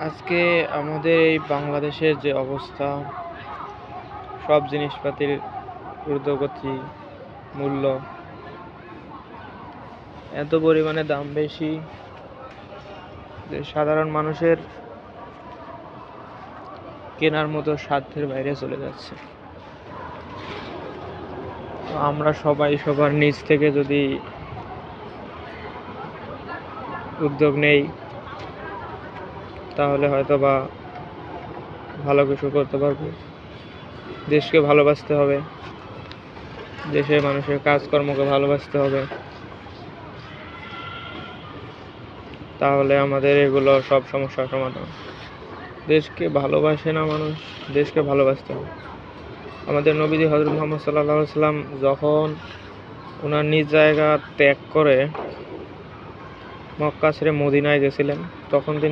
আজকে আমাদের এই বাংলাদেশের যে অবস্থা, সব জিনিসপাতির ঊর্ধ্বগতি, মূল্য এত পরিমাণে দাম বেশি যে সাধারণ মানুষের কেনার মতো সাধ্যের বাইরে চলে যাচ্ছে। তো আমরা সবাই সবার নিজ থেকে যদি উদ্যোগ নেই, তাহলে হয়তো বা ভালো কিছু করতে পারবো। দেশকে ভালোবাসতে হবে, দেশের মানুষের কাজকর্মকে ভালোবাসতে হবে, তাহলে আমাদের এগুলো সব সমস্যার সমাধান। দেশকে ভালোবাসে না মানুষ, দেশকে ভালোবাসতে হবে। আমাদের নবীজি হযরত মুহাম্মদ সাল্লাল্লাহু আলাইহি ওয়াসাল্লাম যখন ওনার নিজ জায়গা ত্যাগ করে মক্কা ছেড়ে মদিনায় গেছিলেন, তখন তিনি